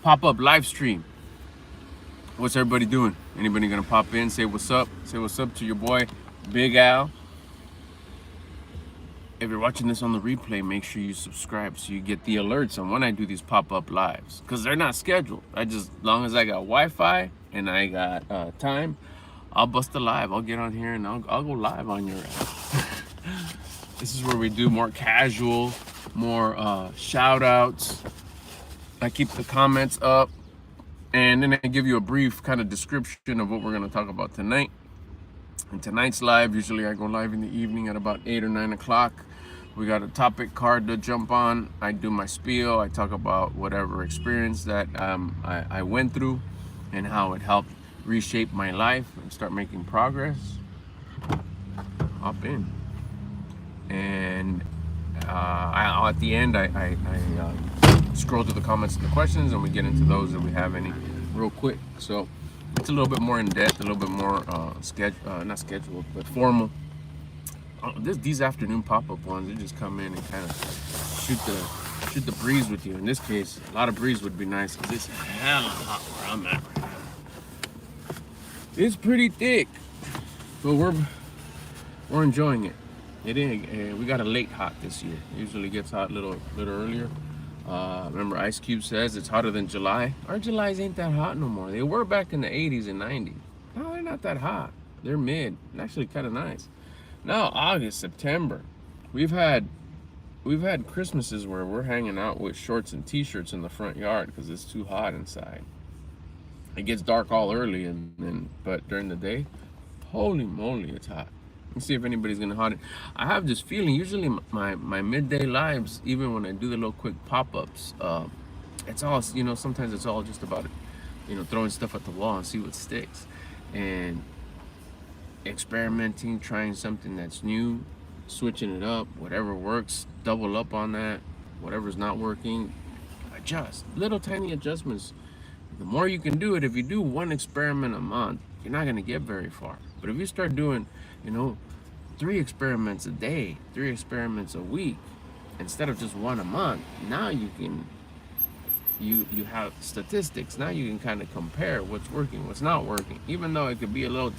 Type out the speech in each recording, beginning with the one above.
pop-up live stream. What's everybody doing? Anybody gonna pop in, say what's up? Say what's up to your boy, Big Al. If you're watching this on the replay, make sure you subscribe so you get the alerts on when I do these pop-up lives. Because they're not scheduled. As long as I got Wi-Fi and I got time, I'll bust a live. I'll get on here and I'll go live on your app. This is where we do more casual, more shout outs. I keep the comments up. And then I give you a brief kind of description of what we're going to talk about tonight. And tonight's live, usually I go live in the evening at about 8 or 9 o'clock. We got a topic card to jump on. I do my spiel. I talk about whatever experience that I went through and how it helped reshape my life and start making progress. Hop in. And at the end, I scroll through the comments and the questions, and we get into those if we have any real quick. So it's a little bit more in depth, a little bit more not scheduled, but formal. These afternoon pop-up ones, they just come in and kind of shoot the breeze with you. In this case, a lot of breeze would be nice because it's hella hot where I'm at right now. It's pretty thick, but we're enjoying it. We got a late hot this year. It usually gets hot a little earlier. Remember Ice Cube says it's hotter than July. Our Julys ain't that hot no more. They were back in the 80s and 90s. No, they're not that hot. They're mid. Actually kind of nice. Now August, September, we've had Christmases where we're hanging out with shorts and t-shirts in the front yard because it's too hot inside. It gets dark all early but during the day, holy moly, it's hot. Let's see if anybody's gonna hot it. I have this feeling, usually my midday lives, even when I do the little quick pop-ups, it's all, sometimes it's all just about, throwing stuff at the wall and see what sticks. And experimenting, trying something that's new, switching it up, whatever works, double up on that, whatever's not working, adjust. Little tiny adjustments. The more you can do it, if you do one experiment a month, you're not gonna get very far. But if you start doing, 3 experiments a day, 3 experiments a week, instead of just one a month, now you have statistics. Now you can kind of compare what's working, what's not working, even though it could be a little,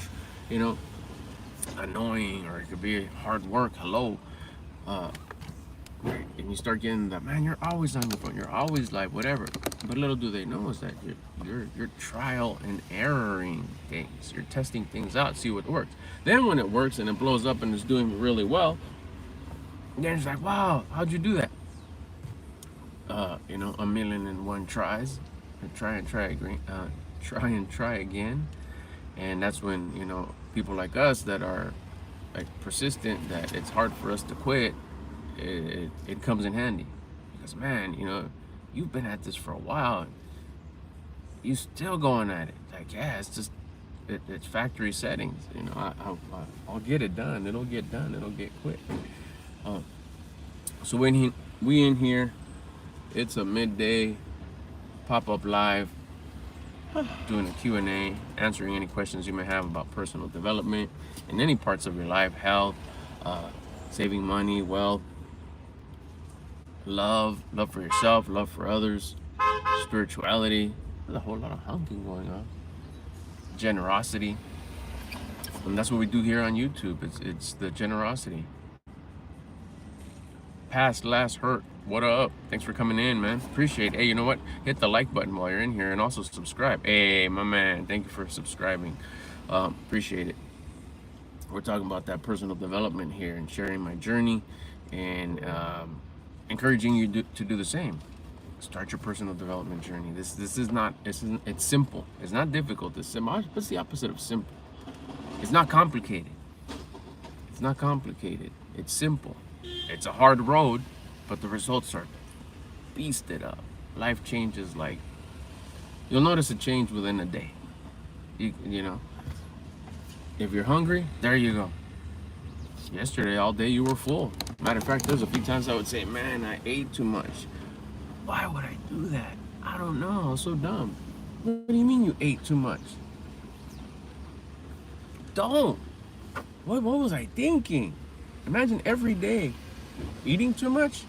annoying, or it could be hard work. Hello. And you start getting that, man, you're always on your phone, you're always like whatever. But little do they know is that you're trial and erroring things. You're testing things out, see what works. Then when it works and it blows up and it's doing really well, then it's like, wow, how'd you do that? 1,000,001 tries. And try and try again. And that's when, people like us that are like persistent, that it's hard for us to quit, it comes in handy. Because man, you've been at this for a while, you still going at it. Like, yeah, it's just it's factory settings. I'll get it done. It'll get done. It'll get quick. So when we in here, it's a midday pop-up live, doing a Q&A, answering any questions you may have about personal development in any parts of your life, health, saving money, wealth, love for yourself, love for others, spirituality. There's a whole lot of honking going on. Generosity. And that's what we do here on YouTube. It's the generosity. Past, last, hurt. What up? Thanks for coming in, man. Appreciate it. Hey, you know what? Hit the like button while you're in here, and also subscribe. Hey, my man. Thank you for subscribing. Appreciate it. We're talking about that personal development here and sharing my journey, and encouraging you to do the same. Start your personal development journey. This is not. It's simple. It's not difficult. It's simple. What's the opposite of simple? It's not complicated. It's not complicated. It's simple. It's a hard road, but the results are beasted up. Life changes, like, you'll notice a change within a day. If you're hungry, there you go. Yesterday, all day, you were full. Matter of fact, there's a few times I would say, man, I ate too much. Why would I do that? I don't know. I was so dumb. What do you mean you ate too much? Don't. What was I thinking? Imagine every day eating too much.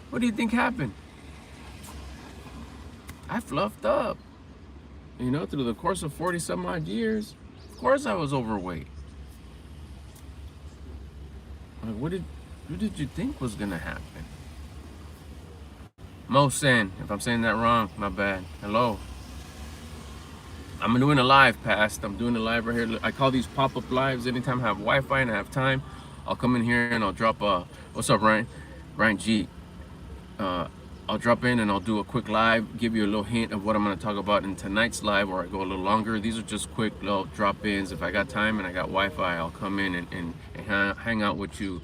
What do you think happened? I fluffed up. You know, through the course of 40 some odd years, of course I was overweight. Like, what did you think was gonna happen? Mo Sen, if I'm saying that wrong, my bad. Hello. I'm doing a live past. I'm doing a live right here. I call these pop-up lives. Anytime I have Wi-Fi and I have time, I'll come in here and I'll drop what's up, Ryan? Ryan G. I'll drop in and I'll do a quick live, give you a little hint of what I'm going to talk about in tonight's live, or I go a little longer. These are just quick little drop-ins. If I got time and I got Wi-Fi, I'll come in and hang out with you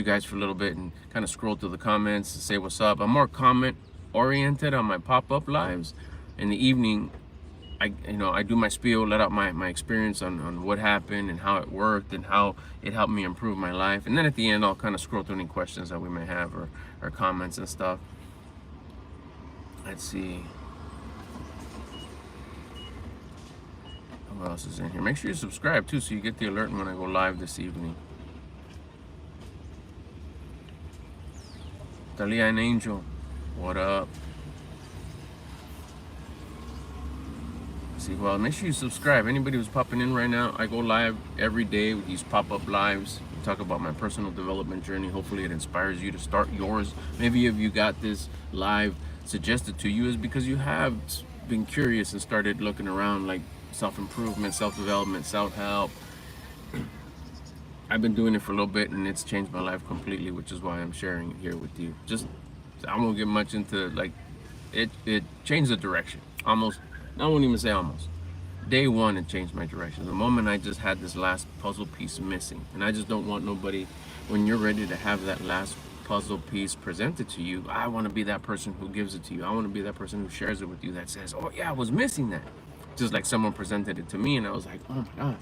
guys for a little bit and kind of scroll through the comments and say what's up. I'm more comment-oriented on my pop-up lives. In the evening, I do my spiel, let out my experience on what happened and how it worked and how it helped me improve my life. And then at the end, I'll kind of scroll through any questions that we may have or comments and stuff. Let's see. What else is in here? Make sure you subscribe too so you get the alert when I go live this evening. Talia and Angel, what up? See, well, make sure you subscribe. Anybody who's popping in right now, I go live every day with these pop-up lives. I talk about my personal development journey. Hopefully it inspires you to start yours. Maybe if you got this live suggested to you is because you have been curious and started looking around, like self-improvement, self-development, self-help. I've been doing it for a little bit and it's changed my life completely, which is why I'm sharing it here with you. Just, I won't get much into, like, it changed the direction. Almost, I won't even say almost. Day one, it changed my direction. The moment I just had this last puzzle piece missing. And I just don't want nobody, when you're ready to have that last puzzle piece presented to you, I want to be that person who gives it to you. I want to be that person who shares it with you, that says, oh yeah, I was missing that. Just like someone presented it to me and I was like, oh my God.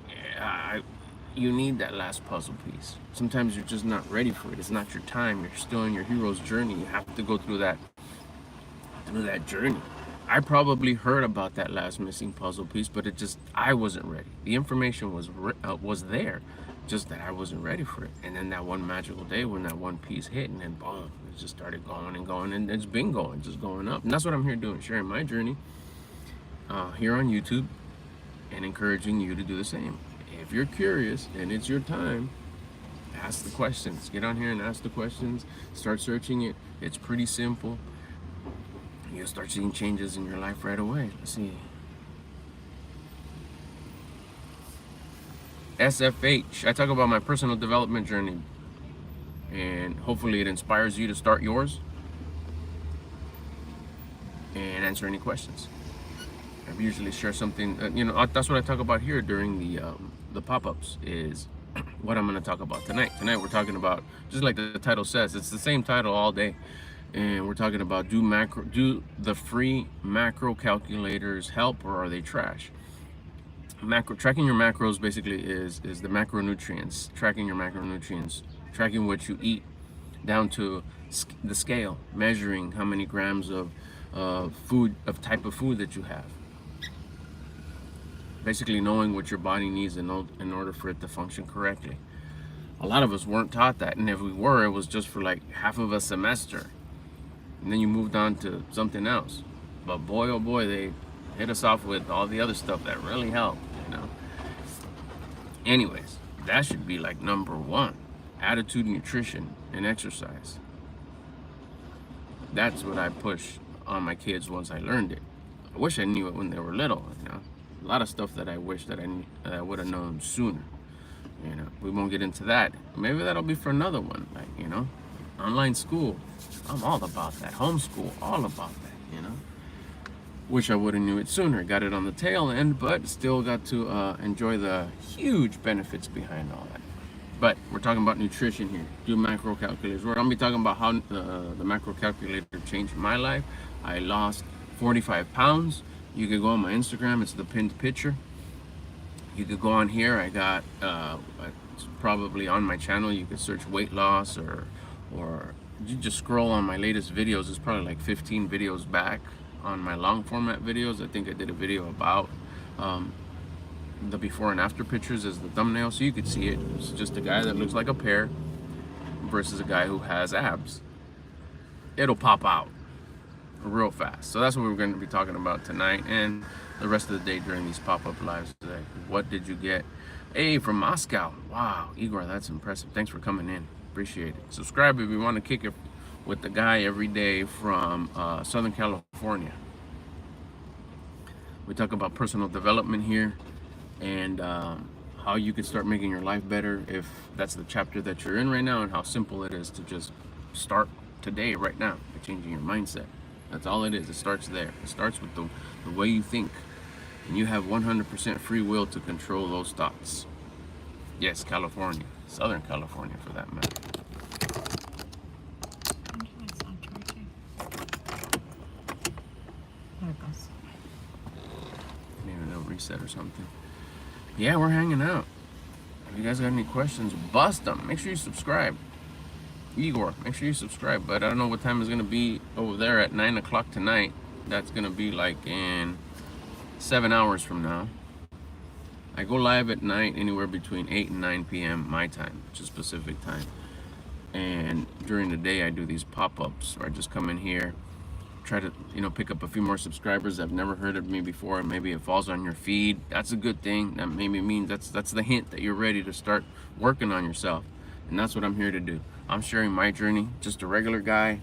Yeah, you need that last puzzle piece. Sometimes you're just not ready for it. It's not your time. You're still in your hero's journey. You have to go through that journey. I probably heard about that last missing puzzle piece, but I wasn't ready. The information was there, just that I wasn't ready for it. And then that one magical day when that one piece hit, and then boom, it just started going and going, and it's been going, just going up. And that's what I'm here doing, sharing my journey here on YouTube and encouraging you to do the same. If you're curious and it's your time, ask the questions. Get on here and ask the questions. Start searching it. It's pretty simple. You'll start seeing changes in your life right away. Let's see. SFH. I talk about my personal development journey, and hopefully it inspires you to start yours and answer any questions. I usually share something, that's what I talk about here during the pop-ups, is what I'm going to talk about tonight. Tonight we're talking about, just like the title says, it's the same title all day. And we're talking about, do the free macro calculators help, or are they trash? Tracking your macros basically is the macronutrients, tracking your macronutrients, tracking what you eat down to the scale, measuring how many grams of type of food that you have. Basically knowing what your body needs in order for it to function correctly. A lot of us weren't taught that, and if we were, it was just for like half of a semester. And then you moved on to something else. But boy, oh boy, they hit us off with all the other stuff that really helped, Anyways, that should be like number one. Attitude, nutrition, and exercise. That's what I push on my kids once I learned it. I wish I knew it when they were little, A lot of stuff that I wish that I would have known sooner. We won't get into that. Maybe that'll be for another one, online school. I'm all about that. Homeschool, all about that, Wish I would have knew it sooner. Got it on the tail end, but still got to enjoy the huge benefits behind all that. But we're talking about nutrition here. Do macro calculators. We're going to be talking about how the macro calculator changed my life. I lost 45 pounds. You could go on my Instagram. It's the pinned picture. You could go on here. I got, it's probably on my channel. You could search weight loss or you just scroll on my latest videos. It's probably like 15 videos back on my long format videos. I think I did a video about the before and after pictures as the thumbnail, so you could see it. It's just a guy that looks like a pear versus a guy who has abs. It'll pop out. real fast. So that's what we're going to be talking about tonight and the rest of the day during these pop-up lives today. What did you get? Hey, from Moscow. Wow, Igor, that's impressive. Thanks for coming in. Appreciate it. Subscribe if you want to kick it with the guy every day from Southern California. We talk about personal development here and how you can start making your life better if that's the chapter that you're in right now, and how simple it is to just start today, right now, by changing your mindset. That's all it is. It starts there. It starts with the way you think. And you have 100% free will to control those thoughts. Yes, California. Southern California, for that matter. It's not charging. There it goes. Maybe they'll reset or something. Yeah, we're hanging out. If you guys got any questions, bust them. Make sure you subscribe. Igor, make sure you subscribe. But I don't know what time it's going to be over there at 9 o'clock tonight. That's going to be like in 7 hours from now. I go live at night anywhere between 8 and 9 p.m. my time, which is Pacific time. And during the day I do these pop-ups where I just come in here, try to pick up a few more subscribers that have never heard of me before. Maybe it falls on your feed. That's a good thing. That maybe means that's the hint that you're ready to start working on yourself. And that's what I'm here to do. I'm sharing my journey, just a regular guy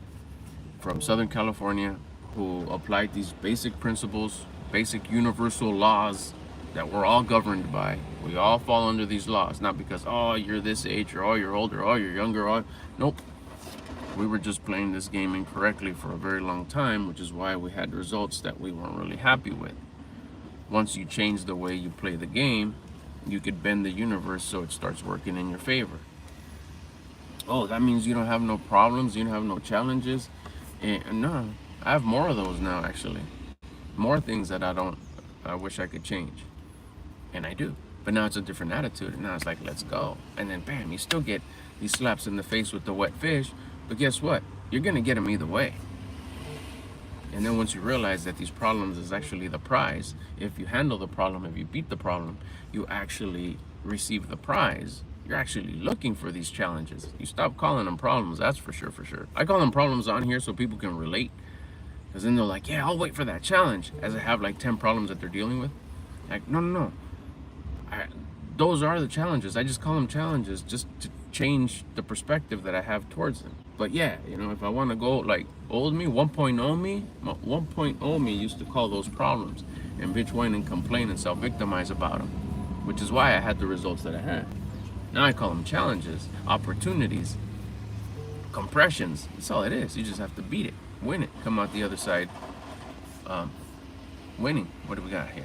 from Southern California who applied these basic principles, basic universal laws that we're all governed by. We all fall under these laws, not because, oh, you're this age, or oh, you're older, oh, you're younger, oh, nope. We were just playing this game incorrectly for a very long time, which is why we had results that we weren't really happy with. Once you change the way you play the game, you could bend the universe so it starts working in your favor. Oh, that means you don't have no problems, you don't have no challenges. And no, I have more of those now, actually. More things that I wish I could change. And I do. But now it's a different attitude. And now it's like, let's go. And then bam, you still get these slaps in the face with the wet fish. But guess what? You're going to get them either way. And then once you realize that these problems is actually the prize, if you handle the problem, if you beat the problem, you actually receive the prize. You're actually looking for these challenges. You stop calling them problems, that's for sure, for sure. I call them problems on here so people can relate. Because then they're like, yeah, I'll wait for that challenge. As I have like 10 problems that they're dealing with. Like, no. Those are the challenges. I just call them challenges just to change the perspective that I have towards them. But yeah, if I want to go like old me, 1.0 me, 1.0 me used to call those problems and bitch, whine, and complain and self-victimize about them, which is why I had the results that I had. Now I call them challenges, opportunities, compressions. That's all it is. You just have to beat it, win it, come out the other side winning. What do we got here?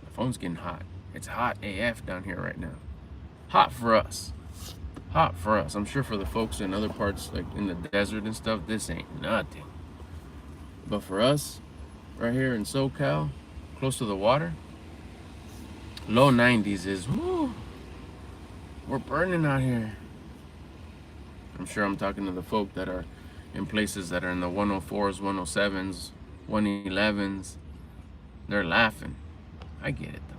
My phone's getting hot. It's hot AF down here right now. Hot for us. Hot for us. I'm sure for the folks in other parts, like in the desert and stuff, this ain't nothing. But for us, right here in SoCal, close to the water, low 90s is, whoo, we're burning out here. I'm sure I'm talking to the folk that are in places that are in the 104s, 107s, 111s. They're laughing. I get it though.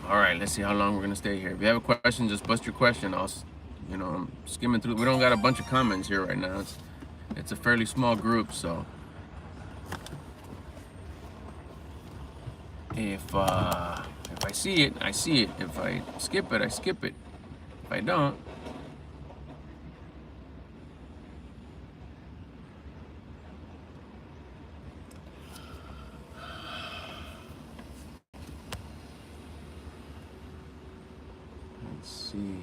All right, let's see how long we're gonna stay here. If you have a question, just bust your question. I'm skimming through. We don't got a bunch of comments here right now. It's a fairly small group, so if I see it, I see it. If I skip it, I skip it. If I don't, let's see.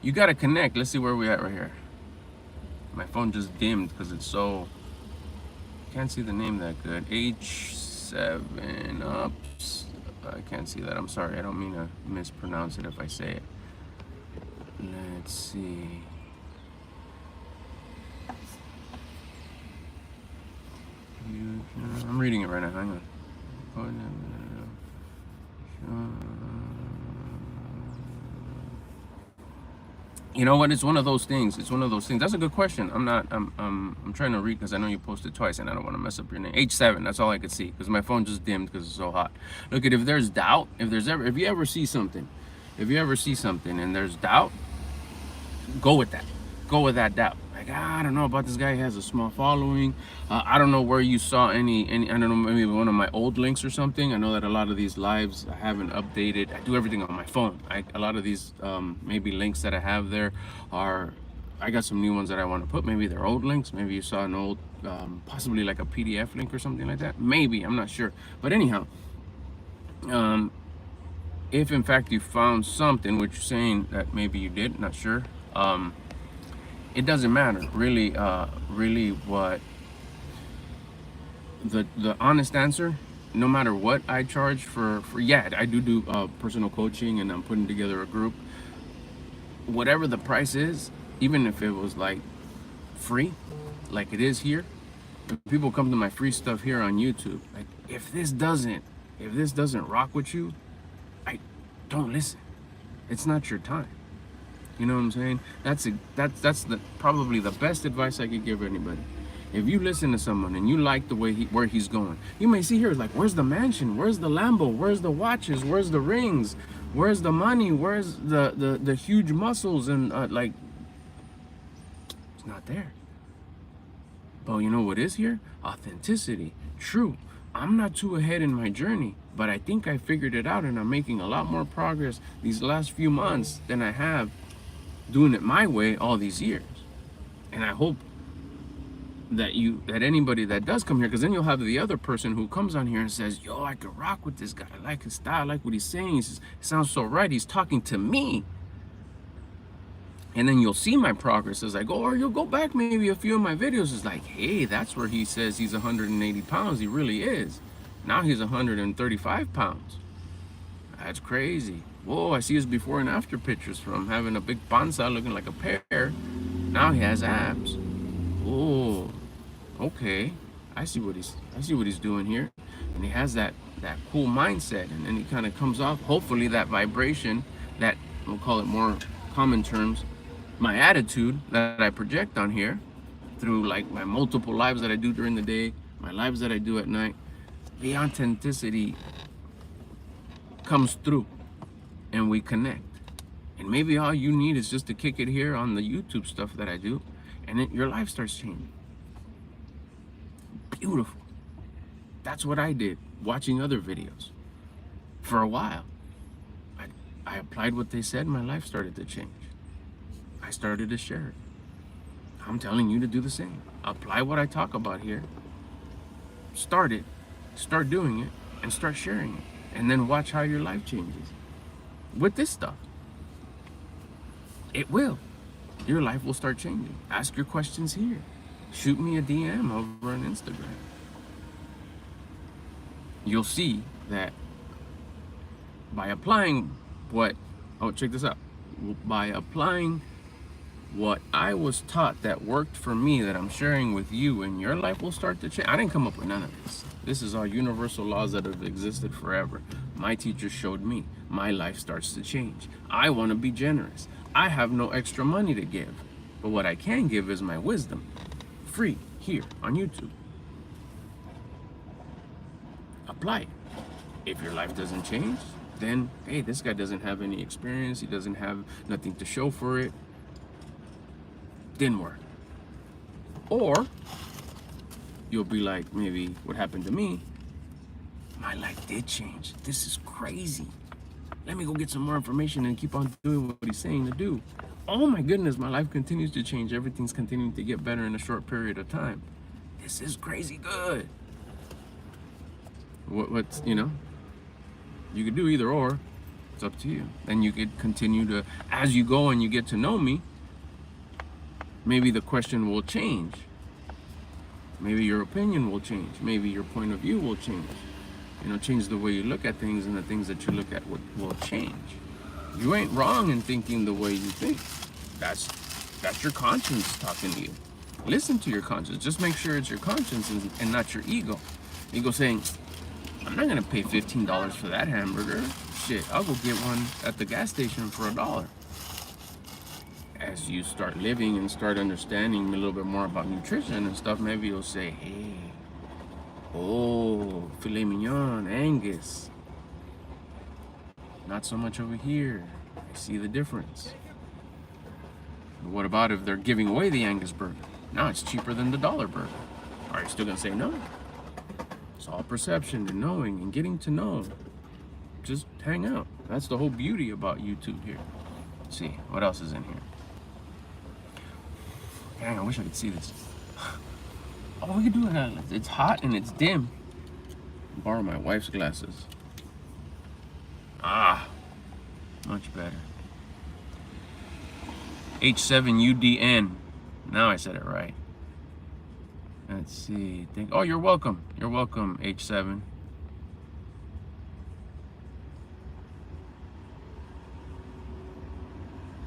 You gotta connect. Let's see where we at right here. My phone just dimmed because it's so, can't see the name that good. H7 ups. I can't see that. I'm sorry. I don't mean to mispronounce it if I say it. Let's see. I'm reading it right now. Hang on. You know what? It's one of those things. It's one of those things. That's a good question. I'm trying to read because I know you posted twice and I don't want to mess up your name. H7. That's all I could see because my phone just dimmed because it's so hot. Look at, if there's doubt, if you ever see something, and there's doubt, go with that. Go with that doubt. Like, I don't know about this guy. He has a small following. I don't know where you saw any. I don't know, maybe one of my old links or something. I know that a lot of these lives I haven't updated. I do everything on my phone. A lot of these maybe links that I have there are. I got some new ones that I want to put. Maybe they're old links. Maybe you saw an old, possibly like a PDF link or something like that. Maybe, I'm not sure. But anyhow, if in fact you found something, which you're saying that maybe you did, not sure. It doesn't matter really. Really, what the honest answer, no matter what I charge for yeah, I do personal coaching, and I'm putting together a group. Whatever the price is, even if it was like free, like it is here, if people come to my free stuff here on YouTube, like if this doesn't rock with you, I don't listen. It's not your time. You know what I'm saying? That's probably the best advice I could give anybody. If you listen to someone and you like the way where he's going, you may see here like, where's the mansion? Where's the Lambo? Where's the watches? Where's the rings? Where's the money? Where's the huge muscles? And like, it's not there. But you know what is here? Authenticity. True. I'm not too ahead in my journey, but I think I figured it out, and I'm making a lot more progress these last few months than I have doing it my way all these years. And I hope that anybody that does come here, because then you'll have the other person who comes on here and says, yo, I could rock with this guy, I like his style, I like what he's saying, it sounds so right, he's talking to me. And then you'll see my progress as I go, or you'll go back maybe a few of my videos, it's like, hey, that's where he says he's 180 pounds, he really is. Now he's 135 pounds. That's crazy. Whoa, I see his before and after pictures from having a big panza looking like a pear. Now he has abs. Oh, okay. I see what he's doing here. And he has that cool mindset, and then he kind of comes off, hopefully that vibration, that, we'll call it more common terms, my attitude that I project on here through like my multiple lives that I do during the day, my lives that I do at night, the authenticity comes through and we connect. And maybe all you need is just to kick it here on the YouTube stuff that I do, and then your life starts changing. Beautiful. That's what I did watching other videos. For a while, I applied what they said, my life started to change. I started to share it. I'm telling you to do the same. Apply what I talk about here. Start it, start doing it, and start sharing it. And then watch how your life changes. With this stuff, it will. Your life will start changing. Ask your questions here. Shoot me a DM over on Instagram. You'll see that by applying check this out. By applying what I was taught that worked for me, that I'm sharing with you, and your life will start to change. I didn't come up with none of this. This is all universal laws that have existed forever. My teacher showed me. My life starts to change. I want to be generous. I have no extra money to give, but what I can give is my wisdom, free here on YouTube. Apply it. If your life doesn't change, then hey, this guy doesn't have any experience. He doesn't have nothing to show for it. Didn't work. Or you'll be like, maybe what happened to me, my life did change. This is crazy. Let me go get some more information and keep on doing what he's saying to do. Oh my goodness, my life continues to change. Everything's continuing to get better in a short period of time. This is crazy good. What's, you could do either or. It's up to you. And you could continue to, as you go and you get to know me, maybe the question will change. Maybe your opinion will change. Maybe your point of view will change. Change the way you look at things, and the things that you look at will change. You ain't wrong in thinking the way you think. That's your conscience talking to you. Listen to your conscience. Just make sure it's your conscience and not your ego. Ego saying, I'm not gonna pay $15 for that hamburger. Shit, I'll go get one at the gas station for $1. as you start living and start understanding a little bit more about nutrition and stuff, maybe you'll say, hey, oh, filet mignon, Angus. Not so much over here. I see the difference. But what about if they're giving away the Angus burger? Now it's cheaper than the dollar burger. Are you still gonna say no? It's all perception and knowing and getting to know. Just hang out. That's the whole beauty about YouTube here. Let's see, what else is in here? Dang, I wish I could see this. Oh, we could do it. It's hot and it's dim. Borrow my wife's glasses. Ah, much better. H7UDN. Now I said it right. Let's see. Oh, you're welcome. You're welcome, H7.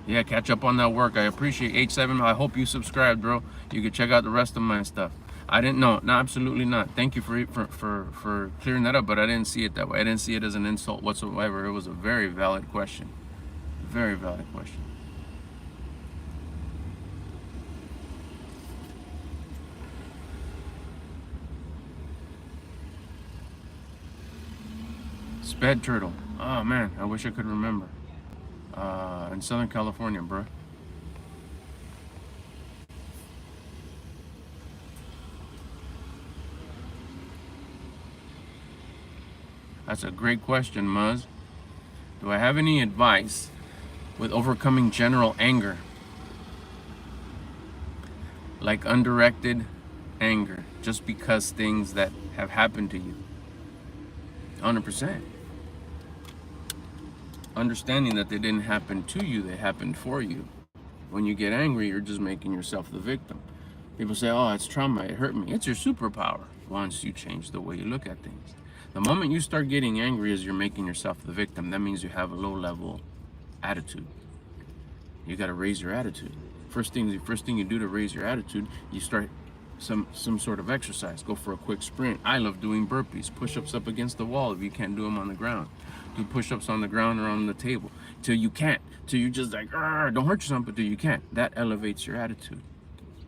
Yeah, catch up on that work. I appreciate H7. I hope you subscribed, bro. You can check out the rest of my stuff. I didn't know. No, absolutely not. Thank you for clearing that up, but I didn't see it that way. I didn't see it as an insult whatsoever. It was a very valid question. Very valid question. Sped turtle. Oh man, I wish I could remember. In Southern California, bro. That's a great question, Muzz. Do I have any advice with overcoming general anger? Like undirected anger, just because things that have happened to you. 100%. Understanding that they didn't happen to you, they happened for you. When you get angry, you're just making yourself the victim. People say, oh, it's trauma, it hurt me. It's your superpower once you change the way you look at things. The moment you start getting angry as you're making yourself the victim, that means you have a low-level attitude. You got to raise your attitude. First thing you do to raise your attitude, you start some sort of exercise. Go for a quick sprint. I love doing burpees, push-ups up against the wall if you can't do them on the ground. Do push-ups on the ground or on the table till you can't, till you just like, don't hurt yourself until you can't. That elevates your attitude.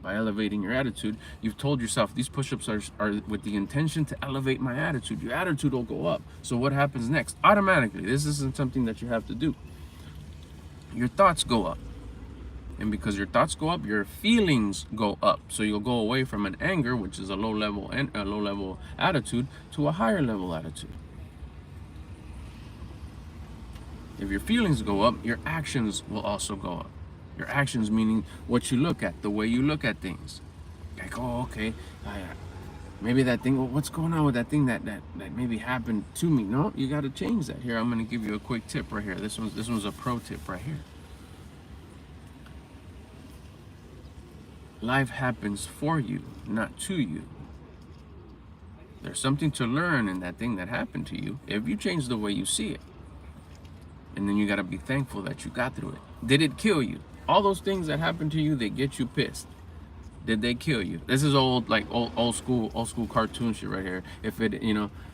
By elevating your attitude, you've told yourself these push-ups are with the intention to elevate my attitude. Your attitude will go up. So what happens next? Automatically, this isn't something that you have to do. Your thoughts go up. And because your thoughts go up, your feelings go up. So you'll go away from an anger, which is a low level attitude, to a higher level attitude. If your feelings go up, your actions will also go up. Your actions meaning what you look at, the way you look at things. Like, oh, okay, maybe that thing, well, what's going on with that thing that maybe happened to me? No, you got to change that. Here, I'm going to give you a quick tip right here. This one's a pro tip right here. Life happens for you, not to you. There's something to learn in that thing that happened to you if you change the way you see it. And then you got to be thankful that you got through it. Did it kill you? All those things that happen to you, they get you pissed. Did they kill you? This is old school cartoon shit right here. If it,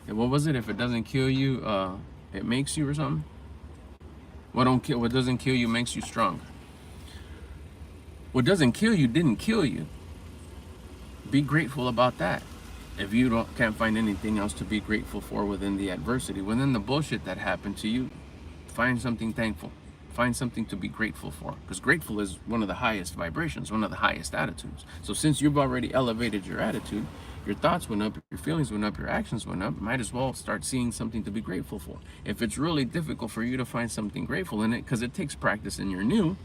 what was it? If it doesn't kill you, it makes you or something. What doesn't kill you makes you stronger. What doesn't kill you didn't kill you. Be grateful about that. If you can't find anything else to be grateful for within the adversity, within the bullshit that happened to you, find something thankful. Find something to be grateful for. Because grateful is one of the highest vibrations, one of the highest attitudes. So since you've already elevated your attitude, your thoughts went up, your feelings went up, your actions went up, might as well start seeing something to be grateful for. If it's really difficult for you to find something grateful in it, because it takes practice and you're new,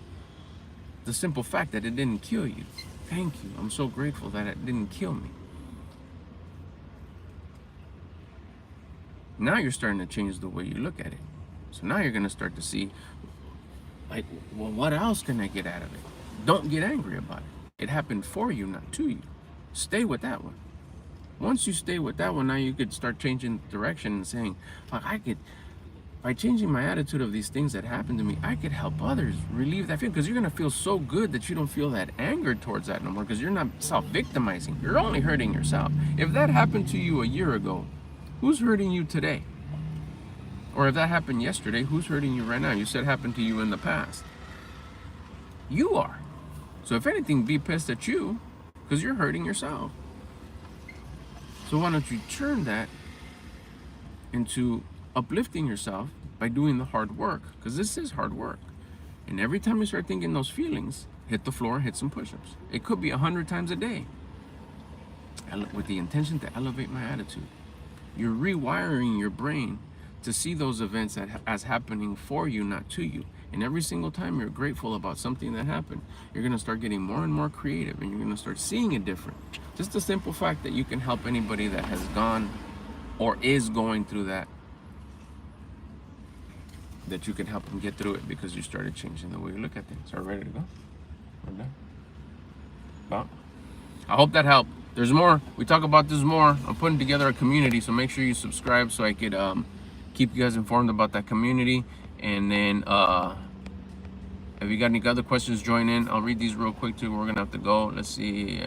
the simple fact that it didn't kill you. Thank you. I'm so grateful that it didn't kill me. Now you're starting to change the way you look at it. So now you're going to start to see, like, well, what else can I get out of it? Don't get angry about it. It happened for you, not to you. Stay with that one. Once you stay with that one, now you could start changing direction and saying, like, by changing my attitude of these things that happened to me, I could help others relieve that feeling. Because you're going to feel so good that you don't feel that anger towards that no more, because you're not self-victimizing. You're only hurting yourself. If that happened to you a year ago, who's hurting you today? Or if that happened yesterday, who's hurting you right now? You said it happened to you in the past. You are. So if anything, be pissed at you because you're hurting yourself. So why don't you turn that into uplifting yourself by doing the hard work? Because this is hard work. And every time you start thinking those feelings, hit the floor, hit some push-ups. It could be 100 times a day with the intention to elevate my attitude. You're rewiring your brain to see those events as happening for you, not to you. And every single time you're grateful about something that happened, you're going to start getting more and more creative, and you're going to start seeing it different. Just the simple fact that you can help anybody that has gone or is going through that you can help them get through it because you started changing the way you look at things. Are we ready to go? We're done. Well, I hope that helped. There's more. We talk about this more. I'm putting together a community, so make sure you subscribe so I could keep you guys informed about that community. And then if you got any other questions, join in. I'll read these real quick too. We're gonna have to go. Let's see.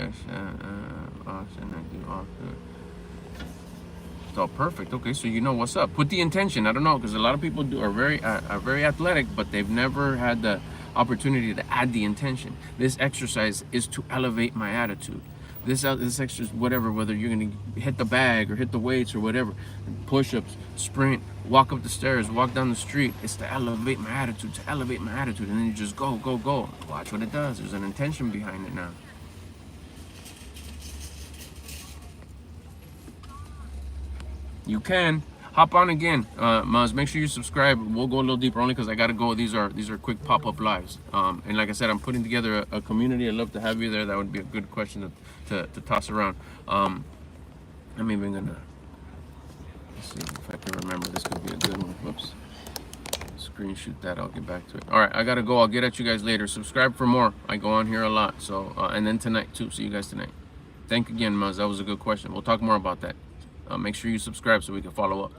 It's all perfect. Okay, so you know what's up. Put the intention. I don't know, because a lot of people are very athletic, but they've never had the opportunity to add the intention. This exercise is to elevate my attitude. This exercise, whatever, whether you're gonna hit the bag or hit the weights or whatever, push-ups, sprint, walk up the stairs, walk down the street. It's to elevate my attitude, and then you just go. Watch what it does. There's an intention behind it now. You can hop on again, Muzz. Make sure you subscribe. We'll go a little deeper, only because I gotta go. These are quick pop-up lives. And like I said, I'm putting together a community. I'd love to have you there. That would be a good question to toss around. I'm even gonna see if I can remember. This could be a good one. Whoops. Screen shoot that. I'll get back to it. All right, I gotta go. I'll get at you guys later. Subscribe for more. I go on here a lot. So and then tonight too. See you guys tonight. Thank you again, Muzz. That was a good question. We'll talk more about that. Make sure you subscribe so we can follow up.